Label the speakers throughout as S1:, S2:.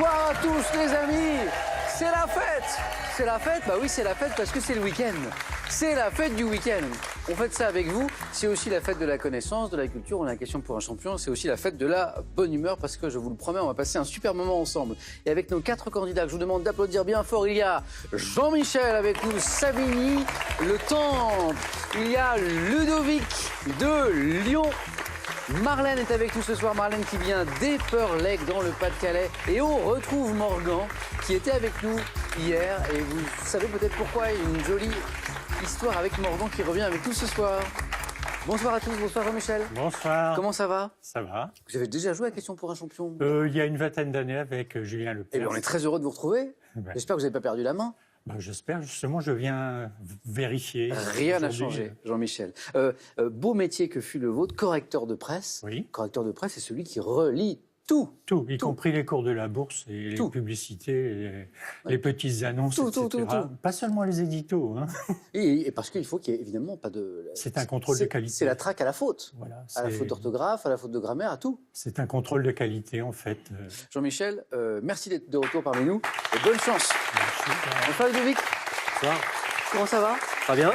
S1: Bonsoir à tous les amis. C'est la fête. C'est la fête, bah oui c'est la fête parce que c'est le week-end. C'est la fête du week-end. On fête ça avec vous. C'est aussi la fête de la connaissance, de la culture. On a la question pour un champion. C'est aussi la fête de la bonne humeur parce que je vous le promets, on va passer un super moment ensemble. Et avec nos 4 candidats, que je vous demande d'applaudir bien fort. Il y a Jean-Michel avec nous, Savigny, Le Temple. Il y a Ludovic de Lyon. Marlène est avec nous ce soir, Marlène qui vient d'Epperleg dans le Pas-de-Calais. Et on retrouve Morgan qui était avec nous hier. Et vous savez peut-être pourquoi, il y a une jolie histoire avec Morgan qui revient avec nous ce soir. Bonsoir à tous, bonsoir Jean-Michel.
S2: Bonsoir.
S1: Comment ça va?
S2: Ça va.
S1: Vous avez déjà joué à Question pour un champion?
S2: Il y a une vingtaine d'années avec Julien Lepers.
S1: Eh bien, on est très heureux de vous retrouver.
S2: Ben.
S1: J'espère que vous n'avez pas perdu la main.
S2: J'espère, justement, je viens vérifier.
S1: Rien n'a changé, Jean-Michel. Beau métier que fut le vôtre, correcteur de presse.
S2: Oui.
S1: Correcteur de presse, c'est celui qui relie tout.
S2: Tout, y compris les cours de la bourse et
S1: Tout.
S2: les publicités, les petites annonces, etc.
S1: Tout.
S2: Pas seulement les éditos. Hein.
S1: Et parce qu'il faut qu'il y ait évidemment pas de...
S2: C'est un contrôle de qualité.
S1: C'est la traque à la faute.
S2: Voilà,
S1: À la faute d'orthographe, à la faute de grammaire, à tout.
S2: C'est un contrôle de qualité, en fait.
S1: Jean-Michel, merci d'être de retour parmi nous et bonne chance.
S2: Merci.
S1: Bonsoir Ludovic.
S3: Bonsoir.
S1: Comment ça va?
S3: Très bien.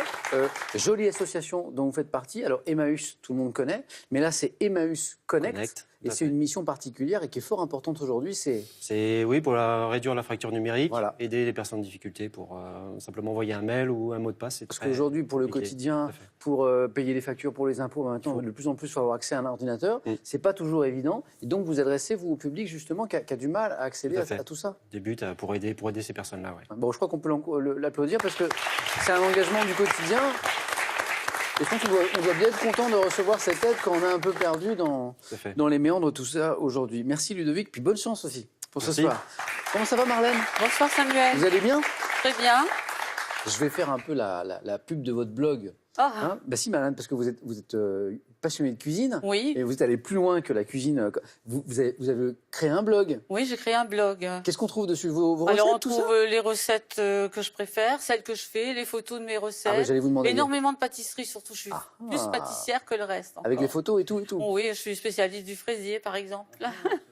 S1: Jolie association dont vous faites partie. Alors Emmaüs, tout le monde connaît, mais là c'est Emmaüs Connect. Et c'est une mission particulière et qui est fort importante aujourd'hui.
S3: C'est oui pour réduire la fracture numérique,
S1: Voilà.
S3: aider les personnes en difficulté pour simplement envoyer un mail ou un mot de passe.
S1: Parce qu'aujourd'hui, pour le
S3: compliqué.
S1: quotidien,
S3: Tout à fait.
S1: pour payer les factures, pour les impôts, maintenant, de plus en plus, il faut avoir accès à un ordinateur. C'est pas toujours évident. Et donc, vous adressez, vous, au public, justement, qui a du mal à accéder
S3: Tout à fait.
S1: à tout ça.
S3: Début pour aider ces personnes-là. Ouais.
S1: Bon, je crois qu'on peut l'applaudir parce que c'est un engagement du quotidien. Et je pense qu'on doit bien être content de recevoir cette aide quand on a un peu perdu dans les méandres de tout ça aujourd'hui. Merci Ludovic, puis bonne chance aussi pour ce soir. Comment ça va Marlène?
S4: Bonsoir Samuel.
S1: Vous allez bien?
S4: Très bien.
S1: Je vais faire un peu la pub de votre blog.
S4: Ah.
S1: Bah si Marlène, parce que vous êtes passionnée de cuisine.
S4: Oui.
S1: Et vous êtes allé plus loin que la cuisine. Vous avez créé un blog.
S4: Oui, j'ai créé un blog.
S1: Qu'est-ce qu'on trouve dessus? Vos recettes,
S4: Alors on
S1: tout
S4: trouve
S1: ça?
S4: les recettes que je préfère, celles que je fais, les photos de mes recettes.
S1: Ah ouais, j'allais vous demander.
S4: Énormément de pâtisseries, surtout. Je suis plus pâtissière que le reste.
S1: Avec les photos et tout.
S4: Oui, je suis spécialiste du fraisier, par exemple.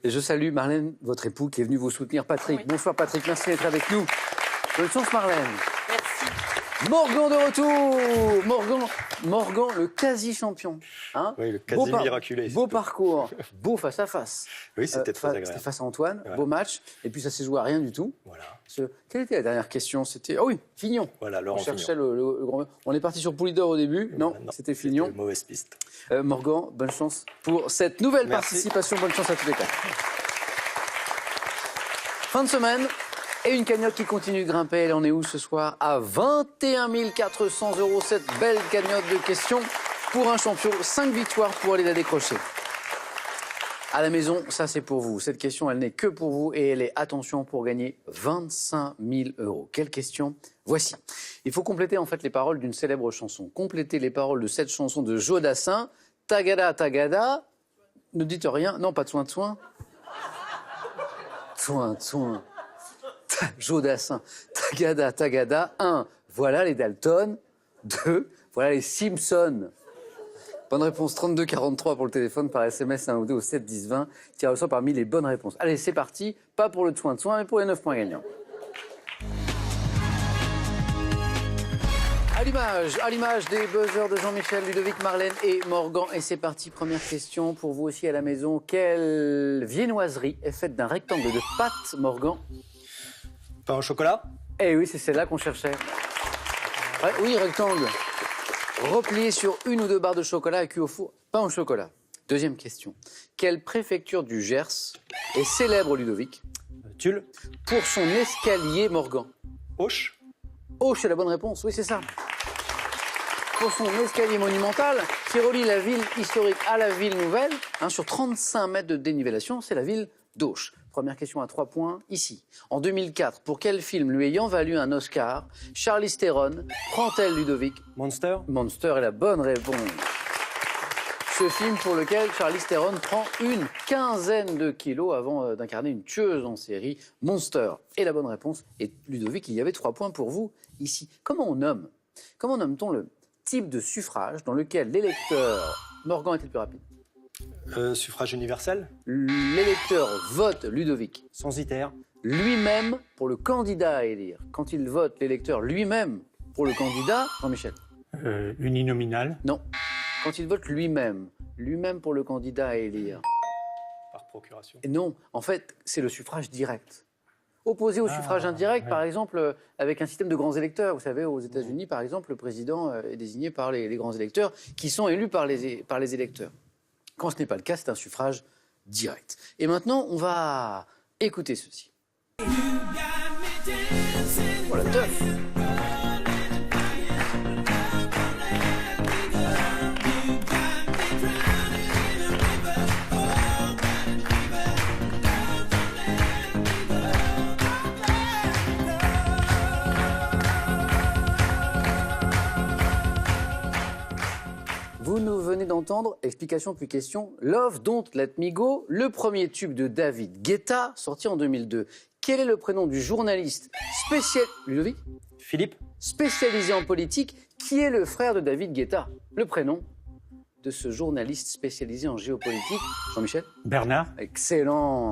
S1: Et je salue Marlène, votre époux, qui est venu vous soutenir. Patrick,
S4: Oui.
S1: bonsoir Patrick, merci d'être avec nous. Bonne chance Marlène.
S4: Merci.
S1: Morgan de retour. Morgan, le quasi-champion. Hein?
S5: Oui, le quasi miraculé.
S1: Beau parcours, beau face-à-face.
S5: Oui, c'était très agréable.
S1: C'était face à Antoine,
S5: Voilà.
S1: beau match. Et puis ça s'est joué à rien du tout.
S5: Voilà.
S1: Quelle était la dernière question? C'était... Ah oui, Fignon.
S5: Voilà,
S1: On
S5: Laurent
S1: cherchait
S5: Fignon.
S1: le grand... On est parti sur Poulidor au début. Non, c'était Fignon.
S5: Mauvaise piste.
S1: Morgan, bonne chance pour cette nouvelle
S5: Merci.
S1: participation. Bonne chance à tous les quatre. Fin de semaine. Et une cagnotte qui continue de grimper. Elle en est où ce soir? À 21 400 €. Cette belle cagnotte de questions pour un champion. 5 victoires pour aller la décrocher. À la maison, ça c'est pour vous. Cette question, elle n'est que pour vous et elle est, attention, pour gagner 25 000 €. Quelle question? Voici. Il faut compléter en fait les paroles d'une célèbre chanson. Compléter les paroles de cette chanson de Joe Dassin. Tagada, tagada. Ne dites rien. Non, pas de soin de soin. Soin. Joe Dassin. Tagada, tagada. 1. Voilà les Dalton. 2. Voilà les Simpsons. Bonne réponse 32 43 pour le téléphone, par SMS 1 ou 2 au 7 10 20. Tirez au sort parmi les bonnes réponses. Allez, c'est parti. Pas pour le soin de soin, mais pour les 9 points gagnants. À l'image des buzzers de Jean-Michel, Ludovic, Marlène et Morgan. Et c'est parti, première question pour vous aussi à la maison. Quelle viennoiserie est faite d'un rectangle de pâte, Morgan?
S5: Pain au chocolat?
S1: Eh oui, c'est celle-là qu'on cherchait. Ouais, oui, rectangle. Replié sur 1 ou 2 barres de chocolat et cuit au four. Pain au chocolat. Deuxième question. Quelle préfecture du Gers est célèbre, Ludovic,
S5: Tulle?
S1: pour son escalier, Morgan?
S5: Auch?
S1: Auch, c'est la bonne réponse. Oui, c'est ça. Pour son escalier monumental qui relie la ville historique à la ville nouvelle, sur 35 mètres de dénivellation, c'est la ville d'Auch. Première question à 3 points, ici. En 2004, pour quel film lui ayant valu un Oscar, Charlize Theron prend-elle, Ludovic?
S3: Monster?
S1: Monster est la bonne réponse. Ce film pour lequel Charlize Theron prend une quinzaine de kilos avant d'incarner une tueuse en série, Monster. Et la bonne réponse, et Ludovic, il y avait 3 points pour vous ici. Comment nomme-t-on le type de suffrage dans lequel l'électeur... Morgan était le plus rapide.
S5: Suffrage universel?
S1: L'électeur vote, Ludovic.
S3: Censitaire?
S1: lui-même pour le candidat à élire. Quand il vote l'électeur lui-même pour le candidat, Jean-Michel.
S2: Uninominal.
S1: Non. Quand il vote lui-même pour le candidat à élire.
S5: Par procuration.
S1: Et non, en fait, c'est le suffrage direct. Opposé au suffrage indirect,
S2: ouais.
S1: par exemple, avec un système de grands électeurs. Vous savez, aux États-Unis, par exemple, le président est désigné par les grands électeurs qui sont élus par les électeurs. Quand ce n'est pas le cas, c'est un suffrage direct. Et maintenant, on va écouter ceci. Voilà, teuf. Vous nous venez d'entendre, explication puis question, Love Don't Let Me Go, le premier tube de David Guetta, sorti en 2002. Quel est le prénom du journaliste Ludovic
S5: Philippe.
S1: spécialisé en politique, qui est le frère de David Guetta? Le prénom de ce journaliste spécialisé en géopolitique, Jean-Michel?
S2: Bernard.
S1: Excellent.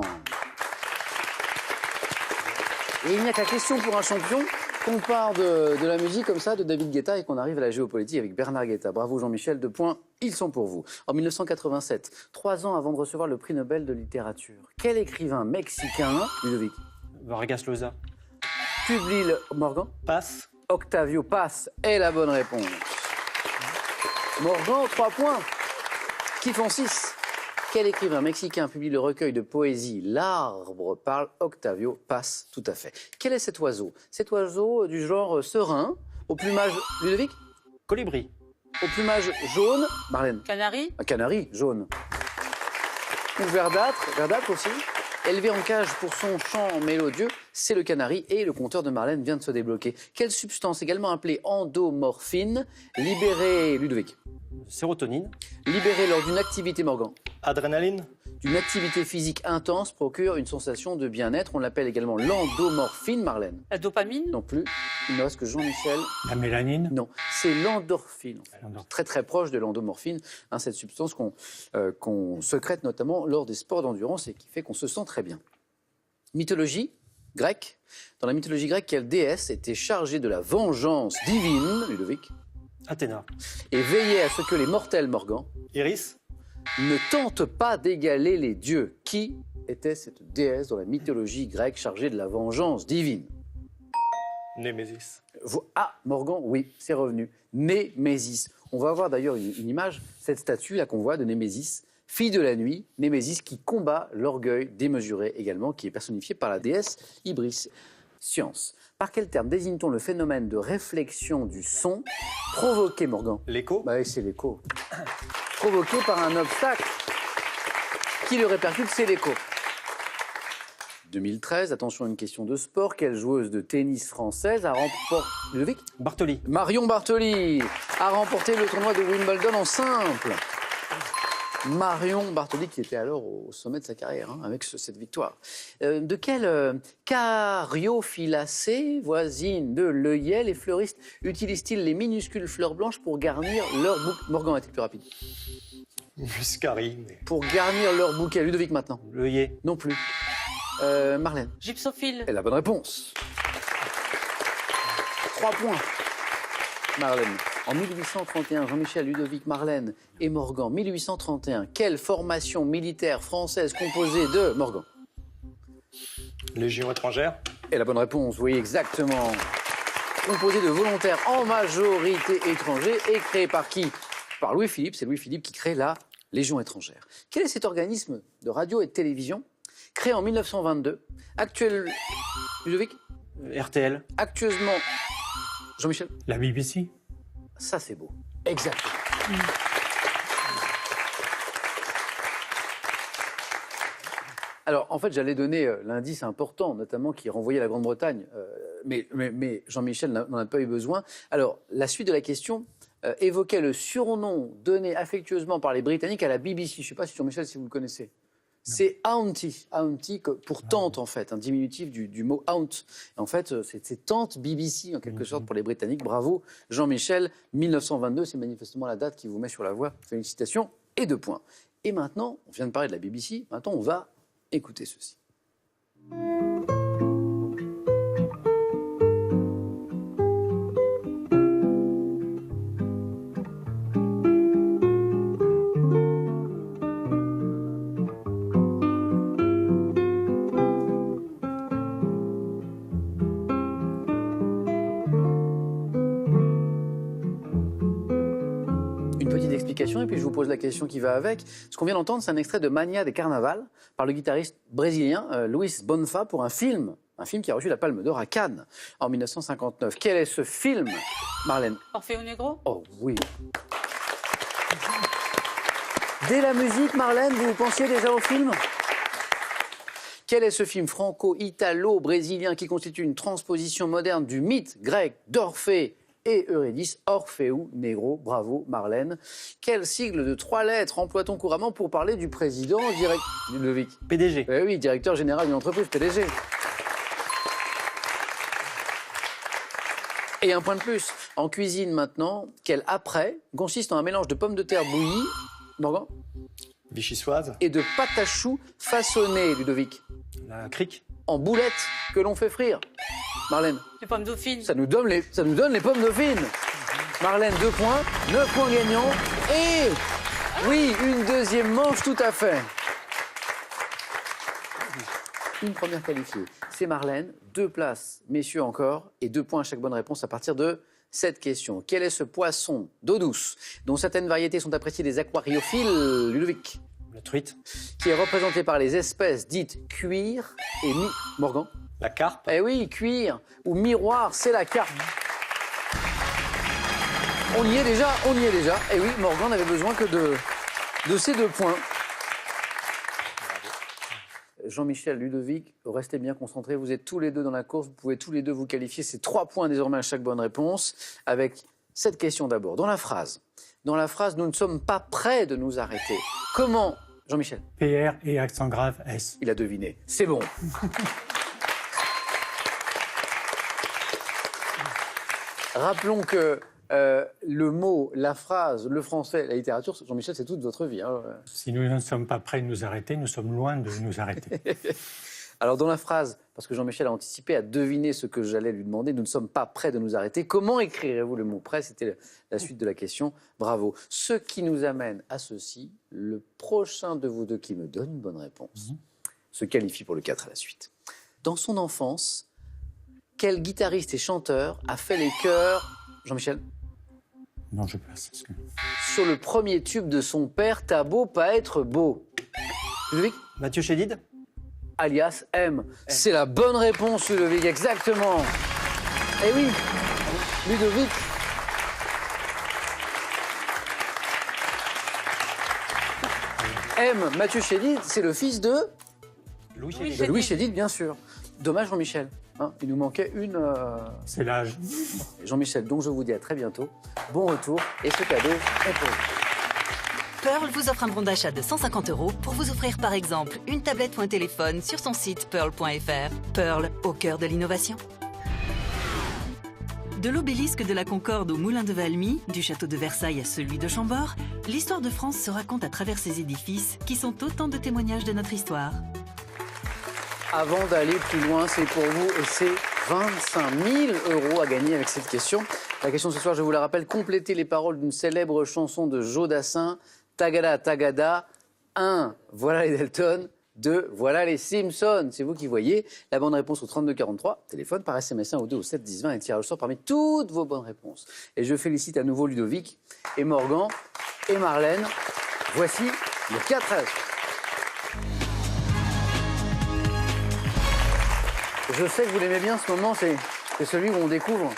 S1: Et il n'y a qu'à question pour un champion qu'on part de la musique comme ça, de David Guetta, et qu'on arrive à la géopolitique avec Bernard Guetta. Bravo Jean-Michel, 2 points, ils sont pour vous. En 1987, 3 ans avant de recevoir le prix Nobel de littérature, quel écrivain mexicain, Ludovic,
S3: Vargas Llosa.
S1: publie Morgan?
S5: Passe.
S1: Octavio Paz est la bonne réponse. Morgan, 3 points, qui font 6. Quel écrivain mexicain publie le recueil de poésie L'arbre parle? Octavio Paz, tout à fait. Quel est cet oiseau? Cet oiseau du genre serein, au plumage... Ludovic?
S3: Colibri.
S1: Au plumage jaune, Marlène?
S4: Canari.
S1: Un canari, jaune. Ou verdâtre aussi. Élevé en cage pour son chant mélodieux, c'est le canari, et le compteur de Marlène vient de se débloquer. Quelle substance, également appelée endomorphine, libérée, Ludovic?
S3: Sérotonine.
S1: Libérée lors d'une activité, Morgan?
S5: Adrénaline.
S1: D'une activité physique intense procure une sensation de bien-être. On l'appelle également l'endomorphine, Marlène?
S4: La dopamine.
S1: Non plus. Il ne reste que Jean-Michel.
S2: La mélanine.
S1: Non, c'est l'endorphine. En fait.
S2: L'endorphine.
S1: Très très proche de l'endomorphine, hein, cette substance qu'on sécrète notamment lors des sports d'endurance et qui fait qu'on se sent très bien. Mythologie grecque. Dans la mythologie grecque, quelle déesse était chargée de la vengeance divine, Ludovic,
S3: Athéna.
S1: et veillait à ce que les mortels, Morgan,
S5: Iris.
S1: ne tentent pas d'égaler les dieux? Qui était cette déesse dans la mythologie grecque chargée de la vengeance divine?
S5: Némésis.
S1: Ah, Morgan, oui, c'est revenu. Némésis. On va voir d'ailleurs une image, cette statue là qu'on voit de Némésis, fille de la nuit, Némésis qui combat l'orgueil démesuré également, qui est personnifié par la déesse Ibris. Science. Par quel terme désigne-t-on le phénomène de réflexion du son provoqué, Morgan?
S5: L'écho.
S1: Bah oui, c'est l'écho. Provoqué par un obstacle qui le répercute, c'est l'écho. 2013, attention, une question de sport. Quelle joueuse de tennis française a remporté... Ludovic?
S3: Bartoli.
S1: Marion Bartoli a remporté le tournoi de Wimbledon en simple. Marion Bartoli qui était alors au sommet de sa carrière, hein, avec cette victoire. De quelle cariophyllacée voisine de l'œillet les fleuristes utilisent-ils les minuscules fleurs blanches pour garnir leur bouquet? Morgan a été plus rapide.
S5: Muscari. Mais...
S1: Pour garnir leur bouquet. Ludovic maintenant?
S3: L'œillet.
S1: Non plus. Marlène?
S4: Gypsophile.
S1: Et la bonne réponse. 3 points. Marlène. En 1831, Jean-Michel, Ludovic, Marlène et Morgan. 1831, quelle formation militaire française composée de... Morgan?
S5: Légion étrangère.
S1: Et la bonne réponse, oui, exactement. Composée de volontaires en majorité étrangers et créée par qui? Par Louis-Philippe. C'est Louis-Philippe qui crée la Légion étrangère. Quel est cet organisme de radio et de télévision créé en 1922, Ludovic?
S3: RTL.
S1: Actuellement... Jean-Michel?
S2: La BBC.
S1: Ça, c'est beau. Exactement. Alors, en fait, j'allais donner l'indice important, notamment qui renvoyait à la Grande-Bretagne, mais Jean-Michel n'en a pas eu besoin. Alors, la suite de la question évoquait le surnom donné affectueusement par les Britanniques à la BBC. Je ne sais pas si Jean-Michel, si vous le connaissez. C'est Auntie. Auntie pour tante, en fait, un diminutif du mot aunt. En fait, c'est tante BBC, en quelque sorte, pour les Britanniques. Bravo, Jean-Michel. 1922, c'est manifestement la date qui vous met sur la voie. Félicitations et 2 points. Et maintenant, on vient de parler de la BBC. Maintenant, on va écouter ceci. qualification et puis je vous pose la question qui va avec. Ce qu'on vient d'entendre, c'est un extrait de Mania des Carnaval par le guitariste brésilien Luis Bonfa pour un film qui a reçu la Palme d'Or à Cannes en 1959. Quel est ce film, Marlène?
S4: Orfeo Negro?
S1: Oh oui. Dès la musique, Marlène, vous pensiez déjà au film? Quel est ce film franco-italo-brésilien qui constitue une transposition moderne du mythe grec d'Orphée et Eurydice, Orfeo Negro? Bravo, Marlène. Quel sigle de 3 lettres emploie-t-on couramment pour parler du président Ludovic?
S5: PDG.
S1: Eh oui, directeur général d'une entreprise, PDG. Et un point de plus. En cuisine maintenant, quel après consiste en un mélange de pommes de terre bouillies, Morgan,
S5: Vichysoise.
S1: et de pâte à choux façonnée, Ludovic,
S5: La crique.
S1: en boulettes que l'on fait frire. Marlène,
S4: Les pommes dauphines?
S1: ça nous donne les pommes dauphines. Marlène, 2 points, 9 points gagnants. Et oui, une deuxième manche tout à fait. Une première qualifiée, c'est Marlène. 2 places, messieurs encore, et 2 points à chaque bonne réponse à partir de cette question. Quel est ce poisson d'eau douce dont certaines variétés sont appréciées des aquariophiles, Ludovic,
S5: La truite.
S1: qui est représenté par les espèces dites cuir et Morgan?
S5: La carpe.
S1: Eh oui, cuir ou miroir, c'est la carpe. On y est déjà. Eh oui, Morgan n'avait besoin que de ces 2 points. Jean-Michel, Ludovic, restez bien concentrés. Vous êtes tous les deux dans la course. Vous pouvez tous les deux vous qualifier. C'est 3 points désormais à chaque bonne réponse. Avec cette question d'abord. Dans la phrase, nous ne sommes pas prêts de nous arrêter. Comment, Jean-Michel?
S2: PR et accent grave S.
S1: Il a deviné. C'est bon. Rappelons que le mot, la phrase, le français, la littérature, Jean-Michel, c'est toute votre vie. Hein.
S2: Si nous ne sommes pas prêts de nous arrêter, nous sommes loin de nous arrêter.
S1: Alors dans la phrase, parce que Jean-Michel a anticipé, a deviné ce que j'allais lui demander, nous ne sommes pas prêts de nous arrêter. Comment écrirez-vous le mot prêt? C'était la suite de la question. Bravo. Ce qui nous amène à ceci, le prochain de vous deux qui me donne une bonne réponse se qualifie pour le 4 à la suite. Dans son enfance, quel guitariste et chanteur a fait les chœurs, Jean-Michel,
S2: Non, je passe. Parce que...
S1: sur le premier tube de son père, T'as beau pas être beau? Ludovic,
S5: Mathieu Chédid.
S1: alias M. C'est la bonne réponse, Ludovic, exactement. Eh oui, Ludovic. M, Mathieu Chédid, c'est le fils de
S5: Louis
S4: Oui,
S5: Chédid.
S1: Louis Chédid, bien sûr. Dommage, Jean-Michel. Hein, il nous manquait une...
S2: C'est l'âge.
S1: Jean-Michel, donc je vous dis à très bientôt. Bon retour, et ce cadeau est pour vous.
S6: Pearl vous offre un bon d'achat de 150 € pour vous offrir par exemple une tablette ou un téléphone sur son site pearl.fr. Pearl, au cœur de l'innovation. De l'obélisque de la Concorde au moulin de Valmy, du château de Versailles à celui de Chambord, l'histoire de France se raconte à travers ces édifices qui sont autant de témoignages de notre histoire.
S1: Avant d'aller plus loin, c'est pour vous et c'est 25 000 € à gagner avec cette question. La question de ce soir, je vous la rappelle, complétez les paroles d'une célèbre chanson de Joe Dassin, Tagada Tagada. 1, voilà les Dalton. 2, voilà les Simpsons. C'est vous qui voyez. La bonne réponse au 3243, téléphone par SMS 1 ou 2 au 7 10 20 et tirage au sort parmi toutes vos bonnes réponses. Et je félicite à nouveau Ludovic et Morgan et Marlène. Voici le 4 à la suite. Je sais que vous l'aimez bien ce moment, c'est celui où on découvre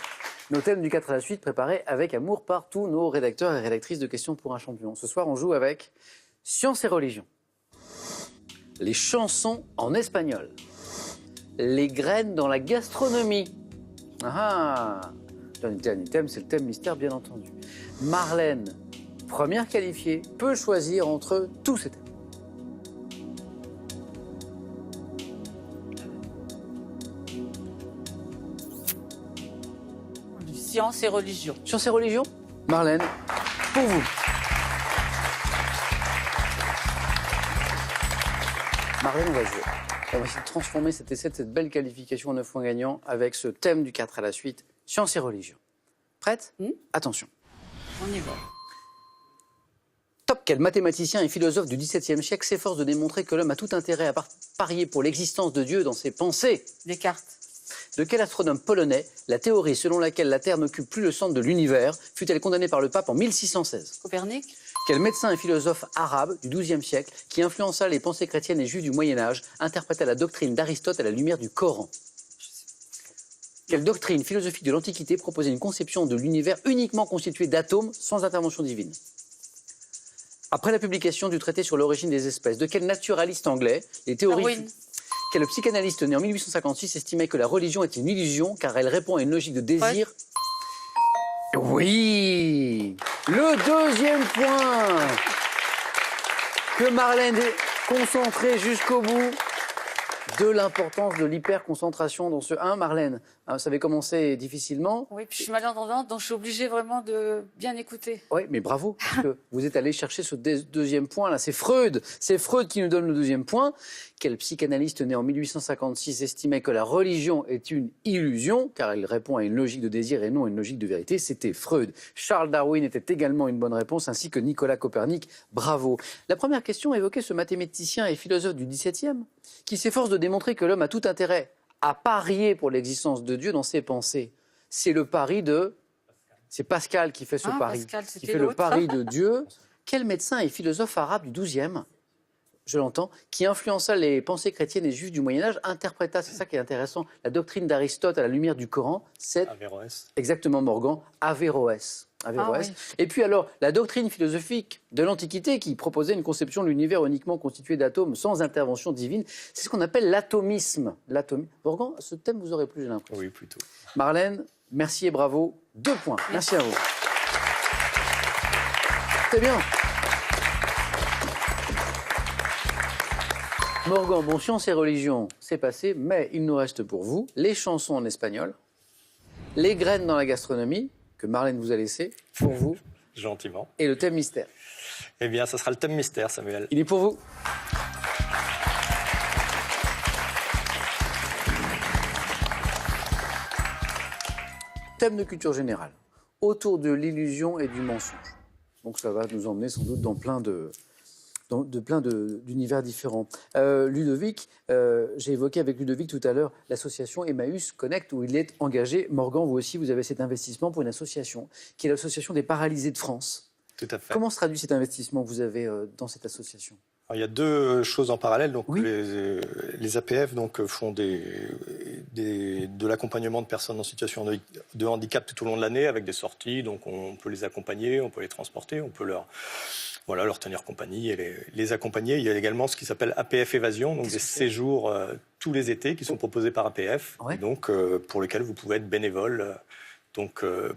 S1: nos thèmes du 4 à la suite préparés avec amour par tous nos rédacteurs et rédactrices de Questions pour un champion. Ce soir, on joue avec Sciences et religion, les chansons en espagnol, les graines dans la gastronomie. Ah, le dernier thème, c'est le thème mystère, bien entendu. Marlène, première qualifiée, peut choisir entre tous ces thèmes.
S4: Sciences et religion.
S1: Sciences et religion, Marlène, pour vous. Marlène, on va jouer. On va essayer de transformer cet essai de cette belle qualification en 9 points gagnants avec ce thème du 4 à la suite, sciences et religion. Prête? Attention.
S4: On y va.
S1: Top, quel mathématicien et philosophe du XVIIe siècle s'efforce de démontrer que l'homme a tout intérêt à parier pour l'existence de Dieu dans ses pensées?
S4: Descartes.
S1: De quel astronome polonais la théorie selon laquelle la Terre n'occupe plus le centre de l'univers fut-elle condamnée par le pape en 1616 ?
S4: Copernic.
S1: Quel médecin et philosophe arabe du XIIe siècle, qui influença les pensées chrétiennes et juives du Moyen-Âge, interpréta la doctrine d'Aristote à la lumière du Coran ? Quelle doctrine philosophique de l'Antiquité proposait une conception de l'univers uniquement constitué d'atomes sans intervention divine ? Après la publication du traité sur l'origine des espèces, de quel naturaliste anglais les théories...
S4: Darwin.
S1: Quel psychanalyste né en 1856 estimait que la religion est une illusion car elle répond à une logique de désir... Oui, le deuxième point que Marlène est concentrée jusqu'au bout de l'importance de l'hyperconcentration dans ce 1. Marlène, ça avait commencé difficilement.
S4: Oui, puis je suis malentendante, donc je suis obligée vraiment de bien écouter.
S1: Oui, mais bravo, parce que vous êtes allé chercher ce deuxième point là. C'est Freud qui nous donne le deuxième point. Quel psychanalyste né en 1856 estimait que la religion est une illusion, car elle répond à une logique de désir et non à une logique de vérité? C'était Freud. Charles Darwin était également une bonne réponse, ainsi que Nicolas Copernic. Bravo. La première question évoquait ce mathématicien et philosophe du XVIIe, qui s'efforce de démontrer que l'homme a tout intérêt à parier pour l'existence de Dieu dans ses pensées. C'est le pari de... C'est Pascal qui fait ce pari,
S4: Pascal,
S1: qui fait le pari de Dieu. Quel médecin et philosophe arabe du XIIe, je l'entends, qui influença les pensées chrétiennes et juives du Moyen-Âge, interpréta, c'est ça qui est intéressant, la doctrine d'Aristote à la lumière du Coran, c'est...
S5: Averroès.
S1: Exactement, Morgan, Averroès. Averroès.
S4: Oui.
S1: Et puis alors, la doctrine philosophique de l'Antiquité qui proposait une conception de l'univers uniquement constitué d'atomes sans intervention divine, c'est ce qu'on appelle l'atomisme. Morgan, ce thème vous aurait plu, j'ai l'impression.
S5: Oui, plutôt.
S1: Marlène, merci et bravo. 2 points. Merci à vous. C'est bien. Morgan, bon, sciences et religion, c'est passé, mais il nous reste pour vous les chansons en espagnol, les graines dans la gastronomie, que Marlène vous a laissé, pour vous,
S5: Gentiment.
S1: et le thème mystère.
S5: Eh bien, ça sera le thème mystère, Samuel.
S1: Il est pour vous. Thème de culture générale, autour de l'illusion et du mensonge. Donc ça va nous emmener sans doute dans plein d'univers différents. Ludovic, j'ai évoqué avec Ludovic tout à l'heure l'association Emmaüs Connect où il est engagé. Morgan, vous aussi, vous avez cet investissement pour une association qui est l'association des paralysés de France.
S5: Tout à fait.
S1: Comment se traduit cet investissement que vous avez dans cette association ?
S5: Alors, il y a 2 choses en parallèle. Donc,
S1: Oui.
S5: les APF donc, font de l'accompagnement de personnes en situation de handicap tout au long de l'année avec des sorties. Donc, on peut les accompagner, on peut les transporter, on peut leur tenir compagnie et les accompagner. Il y a également ce qui s'appelle APF Évasion, donc des séjours tous les étés qui sont proposés par APF,
S1: Ouais.
S5: et donc pour lesquels vous pouvez être bénévole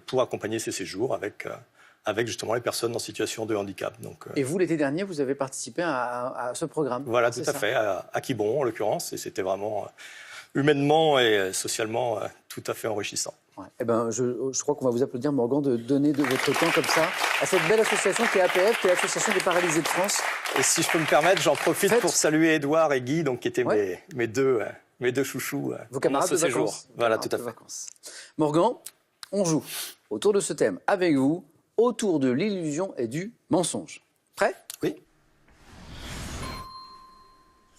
S5: pour accompagner ces séjours avec justement les personnes en situation de handicap. Donc,
S1: Et vous, l'été dernier, vous avez participé à ce programme.
S5: voilà,
S1: c'est
S5: tout à
S1: ça
S5: fait, à Quiberon en l'occurrence, et c'était vraiment humainement et socialement tout à fait enrichissant.
S1: Ouais. Eh ben, je crois qu'on va vous applaudir, Morgan, de donner de votre temps comme ça à cette belle association qui est APF, qui est l'Association des paralysés de France.
S5: Et si je peux me permettre, j'en profite
S1: Faites.
S5: pour saluer Édouard et Guy, donc, qui étaient
S1: Ouais.
S5: mes deux chouchous
S1: Vos
S5: pendant
S1: camarades
S5: ce
S1: de
S5: séjour.
S1: vacances.
S5: Voilà,
S1: Camarades
S5: tout à
S1: de
S5: fait.
S1: vacances. Morgan, on joue autour de ce thème avec vous, autour de l'illusion et du mensonge. Prêt ?
S5: Oui.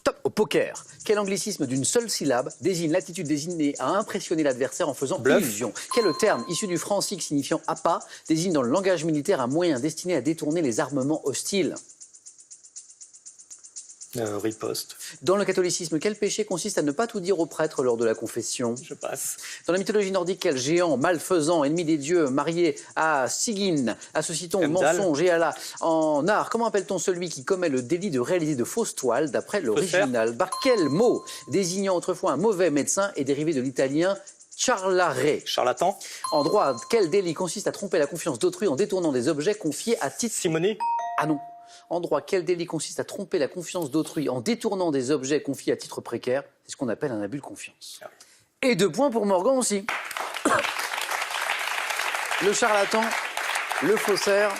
S1: Top au poker. Quel anglicisme d'une seule syllabe désigne l'attitude destinée à impressionner l'adversaire en faisant
S5: Bluff.
S1: illusion? Quel terme issu du francique signifiant appât désigne dans le langage militaire un moyen destiné à détourner les armements hostiles?
S5: Riposte,
S1: Dans le catholicisme, quel péché consiste à ne pas tout dire au prêtre lors de la confession?
S5: je passe.
S1: Dans la mythologie nordique, quel géant, malfaisant, ennemi des dieux, marié à Sigyn, associe-t-on au
S5: Heimdall.
S1: mensonge et à la... En art, comment appelle-t-on celui qui commet le délit de réaliser de fausses toiles d'après l'original? Par quel mot, désignant autrefois un mauvais médecin, est dérivé de l'italien charlare?
S5: Charlatan,
S1: En droit, quel délit consiste à tromper la confiance d'autrui en détournant des objets confiés à titre...
S5: Simonie,
S1: Ah non. En droit, quel délit consiste à tromper la confiance d'autrui en détournant des objets confiés à titre précaire? C'est ce qu'on appelle un abus de confiance.
S5: Ah
S1: Et 2 points pour Morgan aussi. Le charlatan, le faussaire,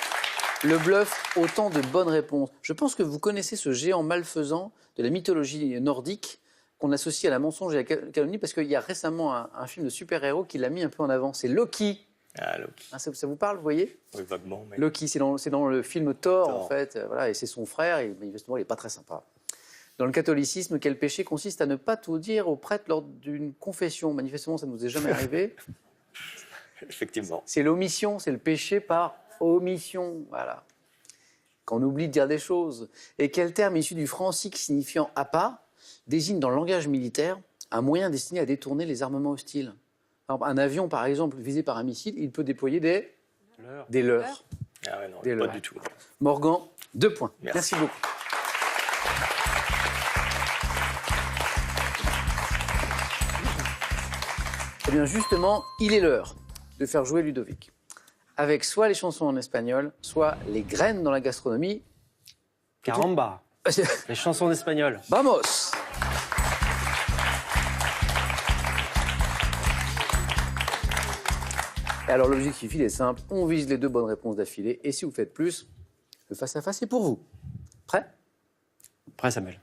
S1: le bluff, autant de bonnes réponses. Je pense que vous connaissez ce géant malfaisant de la mythologie nordique qu'on associe à la mensonge et à la calomnie parce qu'il y a récemment un film de super-héros qui l'a mis un peu en avant. C'est Loki.
S5: Loki.
S1: Hein, ça vous parle, vous voyez?
S5: Oui, vaguement. Mais...
S1: Loki, c'est dans le film Thor,
S5: Thor.
S1: en fait. Voilà, et c'est son frère, mais justement, il n'est pas très sympa. Dans le catholicisme, quel péché consiste à ne pas tout dire au prêtre lors d'une confession? Manifestement, ça ne nous est jamais arrivé.
S5: Effectivement.
S1: C'est l'omission, c'est le péché par omission. Voilà. Quand on oublie de dire des choses. Et quel terme issu du francique signifiant appât désigne dans le langage militaire un moyen destiné à détourner les armements hostiles? Par exemple, un avion, par exemple, visé par un missile, il peut déployer des leurres.
S5: Ah ouais, non,
S1: Des
S5: pas
S1: leurres.
S5: du tout.
S1: Morgan, 2 points.
S5: Merci.
S1: Beaucoup. Eh bien, justement, il est l'heure de faire jouer Ludovic. Avec soit les chansons en espagnol, soit les graines dans la gastronomie.
S3: Caramba. Les chansons d'espagnol.
S1: Vamos! Et alors, l'objectif, il est simple. On vise les 2 bonnes réponses d'affilée. Et si vous faites plus, le face-à-face est pour vous. Prêt?
S3: Prêt, Samuel.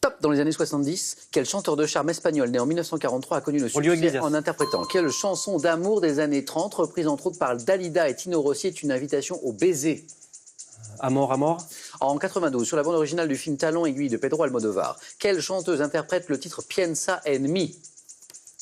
S1: Top. Dans les années 70, quel chanteur de charme espagnol né en 1943 a connu le
S3: Julio
S1: succès
S3: Iglesias.
S1: en interprétant quelle chanson d'amour des années 30, reprise entre autres par Dalida et Tino Rossi, est une invitation au baiser?
S3: Amor, Amor.
S1: En 92, sur la bande originale du film Talon aiguille de Pedro Almodovar, quelle chanteuse interprète le titre Piensa en mí?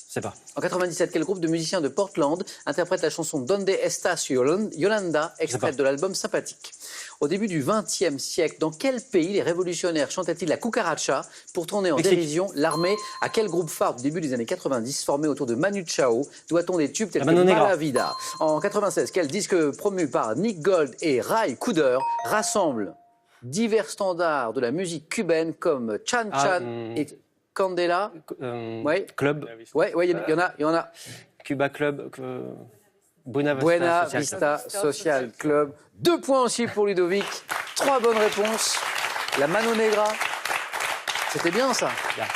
S3: Je sais pas.
S1: En 97, quel groupe de musiciens de Portland interprète la chanson Donde estás Yolanda, extraite de l'album Sympathique? Au début du XXe siècle, dans quel pays les révolutionnaires chantaient-ils la cucaracha pour tourner en
S3: Mexique.
S1: dérision l'armée? À quel groupe phare du début des années 90 formé autour de Manu Chao doit-on des tubes tels
S3: La
S1: que
S3: Mano Negra.
S1: Mala Vida? En 96, quel disque promu par Nick Gold et Ray Cooder rassemble divers standards de la musique cubaine comme Chan Chan et Candela? Ouais.
S3: Club.
S1: Ouais, il y en a.
S3: Cuba Club. Buena
S1: Buena
S3: Social
S1: Vista
S3: Club.
S1: Social Club. 2 points aussi pour Ludovic. 3 bonnes réponses. La Mano Negra. C'était bien ça.
S3: Bien.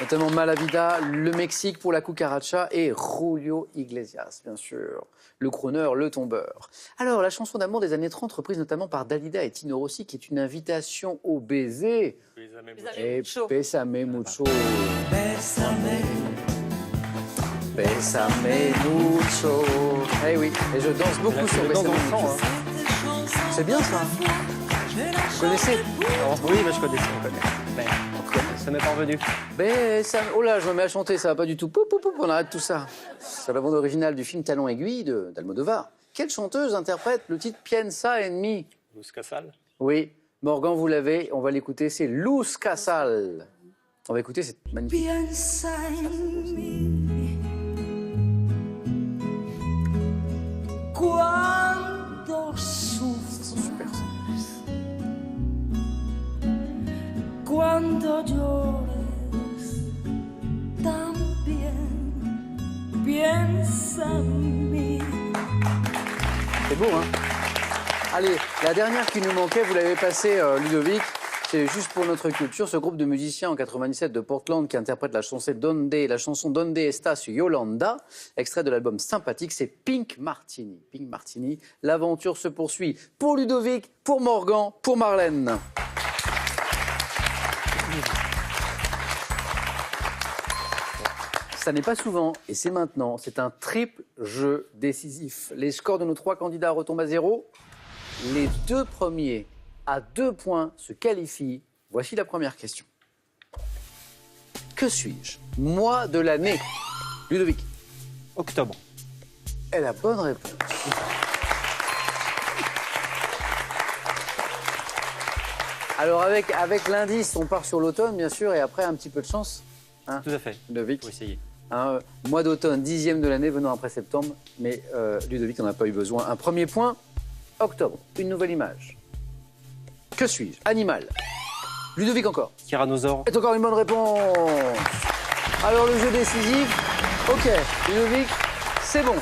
S1: Notamment Malavida, le Mexique pour la cucaracha et Julio Iglesias, bien sûr. Le crooner, le tombeur. Alors, la chanson d'amour des années 30, reprise notamment par Dalida et Tino Rossi, qui est une invitation au baiser. Et Bésame mucho. Bésame mucho. Eh oui, et je danse beaucoup sur
S3: Je danse
S1: Bésame
S3: dans le
S1: mucho.
S3: sang, hein.
S1: C'est bien ça. Vous connaissez?
S3: Oui, mais je connais. On connaît. Mais ça m'est parvenu.
S1: Bésame... Oh là, je me mets à chanter, ça va pas du tout. Poup, poup, poup, on arrête tout ça. C'est la bande originale du film Talon aiguille d'Almodovar. Quelle chanteuse interprète le titre Piensa en mí?
S5: Luz Casal.
S1: Oui, Morgan, vous l'avez, on va l'écouter, c'est Luz Casal. On va écouter cette magnifique.
S7: Piensa en mí cuando sufras, cuando llores también piensa en mí.
S1: C'est beau, hein? Allez, la dernière qui nous manquait, vous l'avez passée, Ludovic. C'est juste pour notre culture, ce groupe de musiciens en 97 de Portland qui interprète la chanson Donde estás Yolanda, extrait de l'album Sympathique, c'est Pink Martini. Pink Martini, l'aventure se poursuit pour Ludovic, pour Morgan, pour Marlène. Ça n'est pas souvent, et c'est maintenant, c'est un triple jeu décisif. Les scores de nos 3 candidats retombent à 0. Les 2 premiers à 2 points se qualifient. Voici la première question. Que suis-je? Mois de l'année. Ludovic.
S3: Octobre.
S1: est la bonne réponse. Alors avec l'indice, on part sur l'automne, bien sûr, et après un petit peu de chance. Hein,
S3: Tout à fait.
S1: Ludovic.
S3: Faut essayer.
S1: Mois d'automne, 10e de l'année, venant après septembre. Mais Ludovic n'en a pas eu besoin. Un premier point, octobre, une nouvelle image. Que suis-je? Animal. Ludovic encore.
S3: Tyrannosaure.
S1: C'est encore une bonne réponse. Alors le jeu décisif. Ok, Ludovic, c'est bon.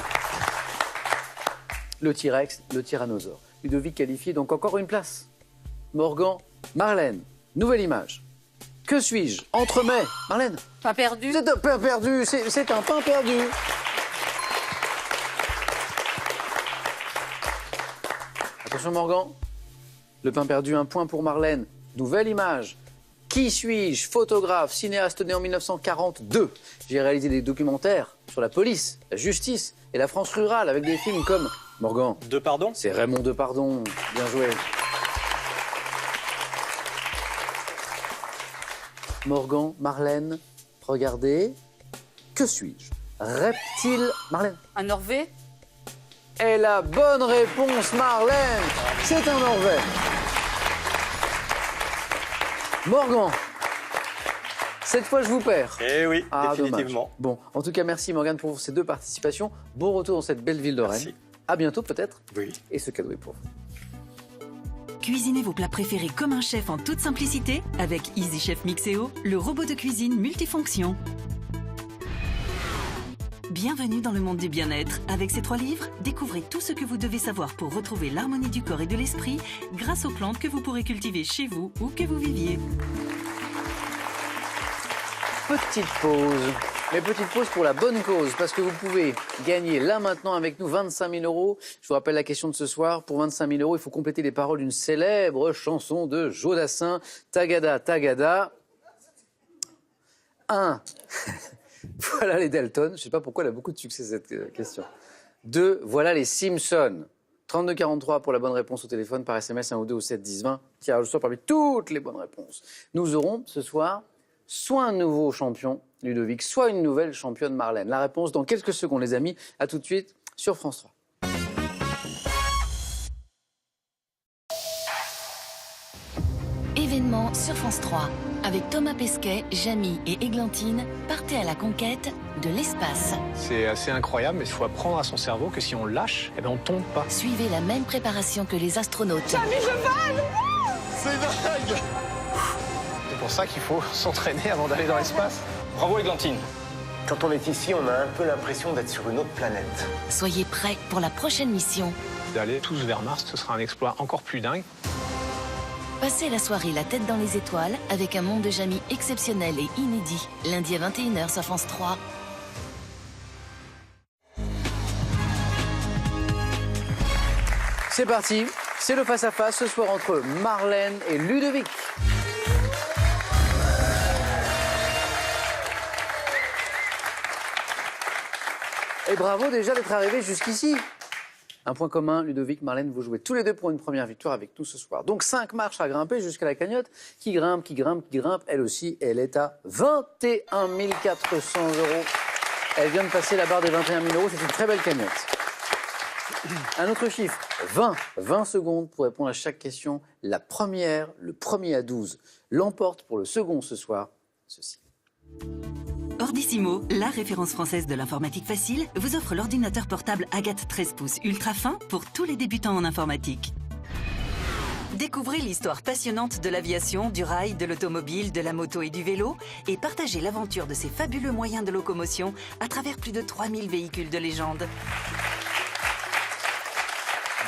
S1: Le T-Rex, le tyrannosaure. Ludovic qualifié, donc encore une place. Morgan, Marlène, nouvelle image. Que suis-je? Entremets. Marlène.
S4: Pas perdu.
S1: C'est un pain perdu, c'est un pain perdu. Attention Morgan. Le pain perdu, un point pour Marlène. Nouvelle image. Qui suis-je? Photographe, cinéaste né en 1942. J'ai réalisé des documentaires sur la police, la justice et la France rurale avec des films comme Morgan.
S5: Deux pardons.
S1: C'est Raymond Depardon. Bien joué. Morgan, Marlène, regardez. Que suis-je? Reptile. Marlène.
S4: Un Norvé?
S1: Et la bonne réponse, Marlène, c'est un Norvège. Morgan, cette fois je vous perds.
S5: Eh oui, définitivement.
S1: Dommage. Bon, en tout cas, merci Morgane pour ces 2 participations. Bon retour dans cette belle ville de Rennes.
S5: Merci.
S1: À bientôt peut-être.
S5: Oui.
S1: Et ce cadeau est pour vous.
S6: Cuisinez vos plats préférés comme un chef en toute simplicité avec Easy Chef Mixeo, le robot de cuisine multifonction. Bienvenue dans le monde du bien-être. Avec ces 3 livres, découvrez tout ce que vous devez savoir pour retrouver l'harmonie du corps et de l'esprit grâce aux plantes que vous pourrez cultiver chez vous ou que vous viviez.
S1: Petite pause. Mais petite pause pour la bonne cause, parce que vous pouvez gagner là maintenant avec nous 25 000 €. Je vous rappelle la question de ce soir. Pour 25 000 €, il faut compléter les paroles d'une célèbre chanson de Jodassin, Tagada, Tagada. 1. Voilà les Dalton. Je ne sais pas pourquoi elle a beaucoup de succès cette question. 2. Voilà les Simpsons. 32-43 pour la bonne réponse au téléphone, par SMS 1 ou 2 ou 7 10 20. Tirage au sort parmi toutes les bonnes réponses. Nous aurons ce soir soit un nouveau champion, Ludovic, soit une nouvelle championne, Marlène. La réponse dans quelques secondes, les amis. À tout de suite sur France 3.
S8: Événement sur France 3. Avec Thomas Pesquet, Jamy et Églantine, partez à la conquête de l'espace.
S9: C'est assez incroyable, mais il faut apprendre à son cerveau que si on lâche, eh ben on tombe pas.
S8: Suivez la même préparation que les astronautes.
S7: Jamy, je vole!
S9: C'est dingue! C'est pour ça qu'il faut s'entraîner avant d'aller dans l'espace.
S10: Bravo Églantine. Quand on est ici, on a un peu l'impression d'être sur une autre planète.
S8: Soyez prêts pour la prochaine mission.
S9: D'aller tous vers Mars, ce sera un exploit encore plus dingue.
S8: Passez la soirée la tête dans les étoiles avec un monde de Jamy exceptionnel et inédit. Lundi à 21h sur France 3.
S1: C'est parti, c'est le face-à-face ce soir entre Marlène et Ludovic. Et bravo déjà d'être arrivé jusqu'ici. Un point commun, Ludovic, Marlène, vous jouez tous les deux pour une première victoire avec nous ce soir. Donc 5 marches à grimper jusqu'à la cagnotte qui grimpe, qui grimpe, qui grimpe. Elle aussi, elle est à 21 400 €. Elle vient de passer la barre des 21 000 €. C'est une très belle cagnotte. Un autre chiffre, 20. 20 secondes pour répondre à chaque question. La première, le premier à 12, l'emporte pour le second ce soir. Ceci.
S6: Ordissimo, la référence française de l'informatique facile, vous offre l'ordinateur portable Agathe 13 pouces ultra fin pour tous les débutants en informatique. Découvrez l'histoire passionnante de l'aviation, du rail, de l'automobile, de la moto et du vélo et partagez l'aventure de ces fabuleux moyens de locomotion à travers plus de 3000 véhicules de légende.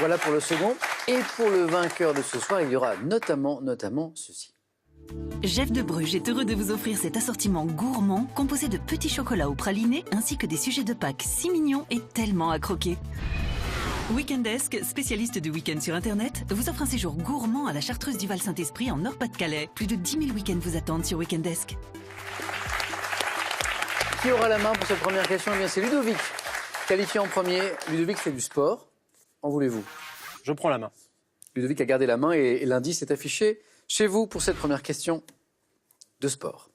S1: Voilà pour le second. Et pour le vainqueur de ce soir, il y aura notamment ceci.
S6: Jeff de Bruges est heureux de vous offrir cet assortiment gourmand composé de petits chocolats au praliné ainsi que des sujets de Pâques si mignons et tellement à croquer. Weekendesk, spécialiste du week-end sur Internet, vous offre un séjour gourmand à la Chartreuse du Val-Saint-Esprit en Nord-Pas-de-Calais. Plus de 10 000 week-ends vous attendent sur Weekendesk.
S1: Qui aura la main pour cette première question? Eh bien, c'est Ludovic. Qualifié en premier, Ludovic fait du sport. En voulez-vous?
S3: Je prends la main.
S1: Ludovic a gardé la main et l'indice est affiché chez vous pour cette première question de sport.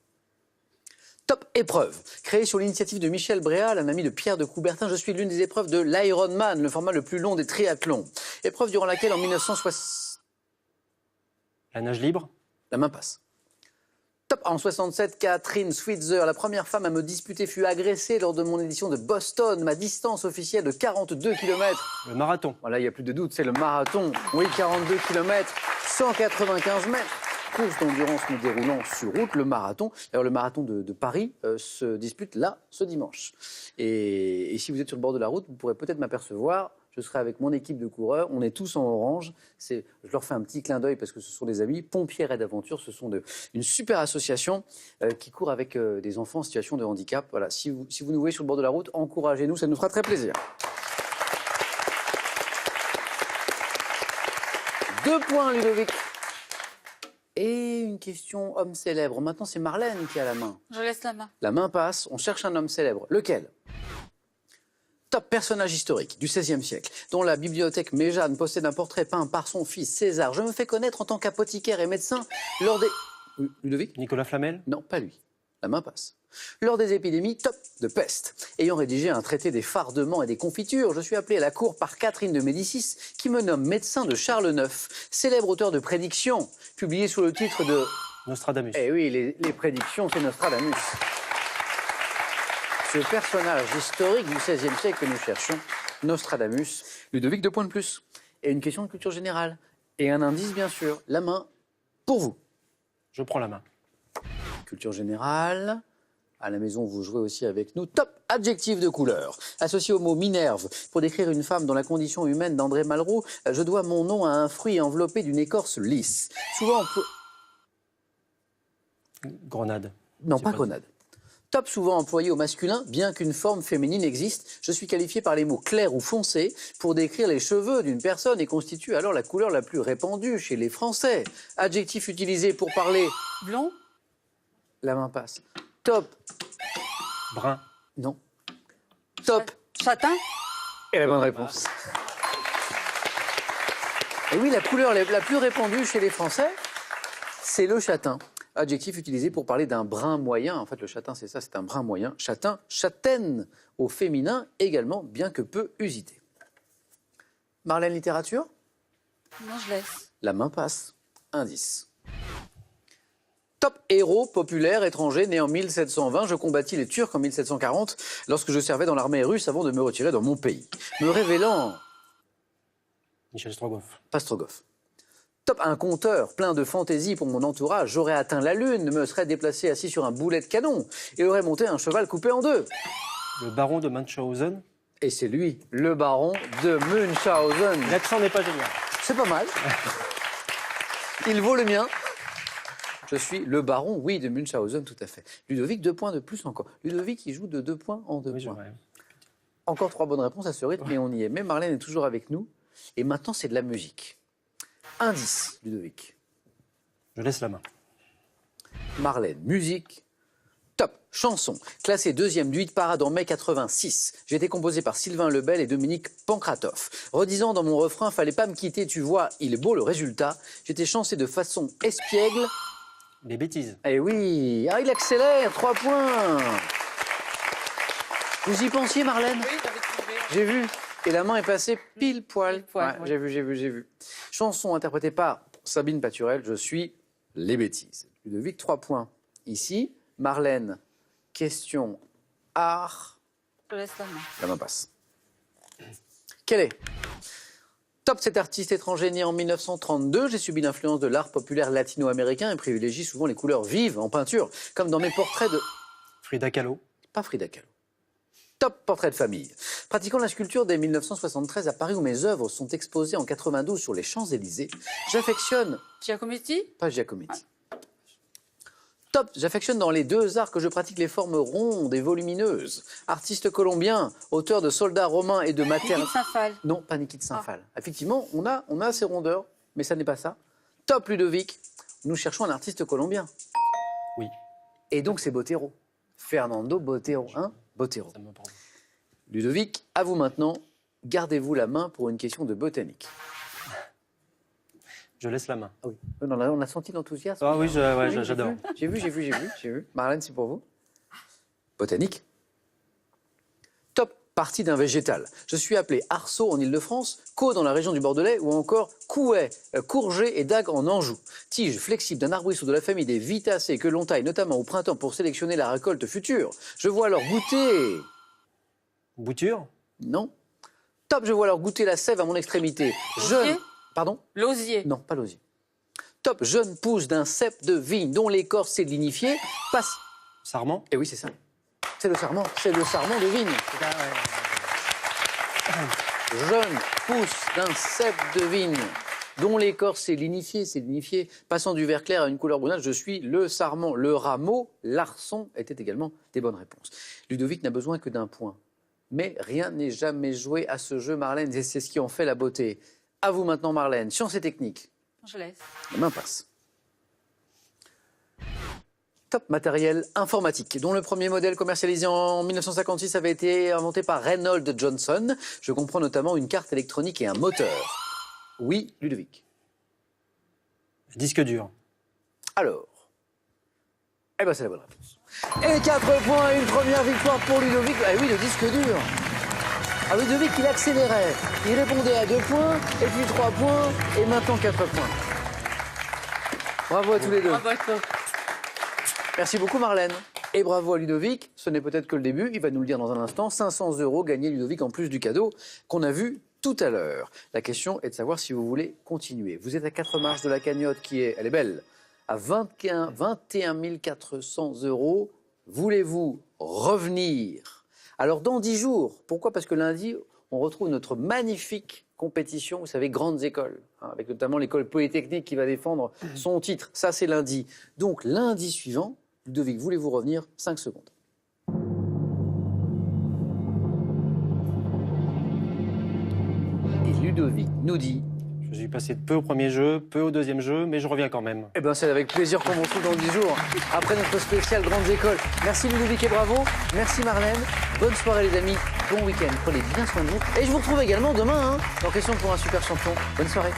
S1: Top épreuve. Créée sur l'initiative de Michel Bréal, un ami de Pierre de Coubertin, je suis l'une des épreuves de l'Ironman, le format le plus long des triathlons. Épreuve durant laquelle en 1960...
S3: La nage libre.
S1: La main passe. Top. En 67, Catherine Switzer, la première femme à me disputer, fut agressée lors de mon édition de Boston. Ma distance officielle de 42 km.
S3: Le marathon.
S1: Voilà, il n'y a plus de doute, c'est le marathon. Oui, 42 km, 195 mètres. Course d'endurance me déroulant sur route, le marathon. D'ailleurs, le marathon de Paris se dispute là, ce dimanche. Et si vous êtes sur le bord de la route, vous pourrez peut-être m'apercevoir. Je serai avec mon équipe de coureurs. On est tous en orange. Je leur fais un petit clin d'œil parce que ce sont des amis. Pompiers Raid Aventure, ce sont une super association qui court avec des enfants en situation de handicap. Voilà, si vous nous voyez sur le bord de la route, encouragez-nous, ça nous fera très plaisir. 2 points, Ludovic. Et une question homme célèbre. Maintenant, c'est Marlène qui a la main.
S4: Je laisse la main.
S1: La main passe, on cherche un homme célèbre. Lequel? Top personnage historique du XVIe siècle, dont la bibliothèque Méjeanne possède un portrait peint par son fils César. Je me fais connaître en tant qu'apothicaire et médecin lors des... Ludovic?
S3: Nicolas Flamel?
S1: Non, pas lui. La main passe. Lors des épidémies, top, de peste. Ayant rédigé un traité des fardements et des confitures, je suis appelé à la cour par Catherine de Médicis, qui me nomme médecin de Charles IX, célèbre auteur de prédictions, publié sous le titre de...
S3: Nostradamus.
S1: Eh oui, les prédictions, c'est Nostradamus. Ce personnage historique du XVIe siècle que nous cherchons, Nostradamus. Ludovic, 2 points de plus. Et une question de culture générale. Et un indice, bien sûr. La main, pour vous.
S3: Je prends la main.
S1: Culture générale. À la maison, vous jouez aussi avec nous. Top, adjectif de couleur. Associé au mot Minerve, pour décrire une femme dans la condition humaine d'André Malraux, je dois mon nom à un fruit enveloppé d'une écorce lisse. Souvent...
S3: Grenade.
S1: Non, pas grenade. Top, souvent employé au masculin, bien qu'une forme féminine existe, je suis qualifié par les mots clair ou foncé pour décrire les cheveux d'une personne et constitue alors la couleur la plus répandue chez les Français. Adjectif utilisé pour parler...
S4: Blond?
S1: La main passe. Top.
S3: Brun.
S1: Non. Top.
S4: Châtain?
S1: Et la bonne réponse. Et oui, la couleur la plus répandue chez les Français, c'est le châtain. Adjectif utilisé pour parler d'un brun moyen. En fait, le châtain, c'est ça, c'est un brun moyen. Châtain, châtaine au féminin également, bien que peu usité. Marlène, littérature?
S4: Non, je laisse.
S1: La main passe. Indice. Top héros populaire étranger né en 1720. Je combattis les Turcs en 1740 lorsque je servais dans l'armée russe avant de me retirer dans mon pays. Me révélant...
S3: Michel Strogoff.
S1: Pas Strogoff. Top, un conteur plein de fantaisie pour mon entourage. J'aurais atteint la lune, me serais déplacé assis sur un boulet de canon et aurais monté un cheval coupé en deux.
S3: Le baron de Munchausen.
S1: Et c'est lui, le baron de Munchausen.
S3: L'accent n'est pas génial.
S1: C'est pas mal. Il vaut le mien. Je suis le baron, oui, de Munchausen, tout à fait. Ludovic, 2 points de plus encore. Ludovic, il joue de 2 points en 2 points. Encore 3 bonnes réponses à ce rythme, et on y est. Mais Marlène est toujours avec nous. Et maintenant, c'est de la musique. Indice, Ludovic.
S3: Je laisse la main.
S1: Marlène, musique. Top, chanson. Classée 2e du hit parade en mai 86. J'ai été composée par Sylvain Lebel et Dominique Pancratov. Redisant dans mon refrain, fallait pas me quitter, tu vois, il est beau le résultat. J'étais chancé de façon espiègle.
S3: Les bêtises.
S1: Eh oui, il accélère, 3 points. Vous y pensiez, Marlène?
S4: Oui, j'avais trouvé.
S1: J'ai vu. Et la main est passée pile poil.
S4: Pile poil,
S1: Ouais,
S4: oui.
S1: j'ai vu. Chanson interprétée par Sabine Paturel, je suis les bêtises. Ludovic, 3 points. Ici, Marlène, question art.
S4: Je laisse la main.
S1: La main passe. Quel est? Top, cet artiste étranger né en 1932. J'ai subi l'influence de l'art populaire latino-américain et privilégie souvent les couleurs vives en peinture, comme dans mes portraits de...
S3: Frida Kahlo.
S1: Pas Frida Kahlo. Top, portrait de famille. Pratiquant la sculpture dès 1973 à Paris où mes œuvres sont exposées en 92 sur les Champs-Élysées, j'affectionne...
S4: Giacometti?
S1: Pas Giacometti. Top, j'affectionne dans les 2 arts que je pratique les formes rondes et volumineuses. Artiste colombien, auteur de Soldats romains et de
S4: Nikit
S1: Mater...
S4: Saint-Phal.
S1: Non, pas Nikit Saint-Phal. Effectivement, on a ces rondeurs, mais ça n'est pas ça. Top, Ludovic, nous cherchons un artiste colombien.
S3: Oui.
S1: Et donc c'est Botero. Fernando Botero, hein? Botero. Ludovic, à vous maintenant. Gardez-vous la main pour une question de botanique.
S3: Je laisse la main.
S1: Ah oui. On a senti l'enthousiasme.
S3: Ah oui,
S1: Oui,
S3: j'adore.
S1: J'ai vu. Marlène, c'est pour vous. Botanique. Top, partie d'un végétal. Je suis appelé arceau en Ile-de-France, cau dans la région du Bordelais ou encore couet, courget et dague en Anjou. Tige flexible d'un arbrisseau de la famille des vitacées que l'on taille notamment au printemps pour sélectionner la récolte future. Je vois alors goûter...
S3: Bouture.
S1: Non. Top, je vois alors goûter la sève à mon extrémité.
S4: Osier.
S1: Pardon?
S4: L'osier.
S1: Non, pas l'osier. Top, jeune pousse d'un cep de vigne dont l'écorce s'est lignifiée, passe...
S3: Sarment.
S1: Eh oui, c'est ça. C'est le sarment de vigne. Jeune pousse d'un cep de vigne dont l'écorce s'est lignifiée, passant du vert clair à une couleur brunâtre. Je suis le sarment, le rameau, l'arçon étaient également des bonnes réponses. Ludovic n'a besoin que d'un point. Mais rien n'est jamais joué à ce jeu, Marlène, et c'est ce qui en fait la beauté. À vous maintenant, Marlène. Sciences et techniques.
S4: Je laisse.
S1: La main passe. Top, matériel informatique, dont le premier modèle commercialisé en 1956 avait été inventé par Reynolds Johnson. Je comprends notamment une carte électronique et un moteur. Oui, Ludovic.
S3: Disque dur.
S1: Alors, Eh ben c'est la bonne réponse. Et 4 points, une première victoire pour Ludovic. Ah oui, le disque dur. Ah, Ludovic, il accélérait. Il répondait à 2 points, et puis 3 points, et maintenant 4 points. Bravo à tous les deux.
S4: Bravo à toi.
S1: Merci beaucoup Marlène. Et bravo à Ludovic. Ce n'est peut-être que le début, il va nous le dire dans un instant. 500 € gagnés Ludovic en plus du cadeau qu'on a vu tout à l'heure. La question est de savoir si vous voulez continuer. Vous êtes à 4 marches de la cagnotte qui est, elle est belle, à 21 400 €. Voulez-vous revenir? Alors dans 10 jours, pourquoi? Parce que lundi, on retrouve notre magnifique compétition, vous savez, grandes écoles, hein, avec notamment l'école polytechnique qui va défendre son titre. Ça, c'est lundi. Donc lundi suivant, Ludovic, voulez-vous revenir? 5 secondes. Et Ludovic nous dit...
S3: Je suis passé de peu au premier jeu, peu au deuxième jeu, mais je reviens quand même.
S1: Eh bien, c'est avec plaisir qu'on vous retrouve dans 10 jours, après notre spécial Grandes Écoles. Merci Ludovic et bravo. Merci Marlène. Bonne soirée les amis. Bon week-end. Prenez bien soin de vous. Et je vous retrouve également demain, dans Question pour un super champion. Bonne soirée.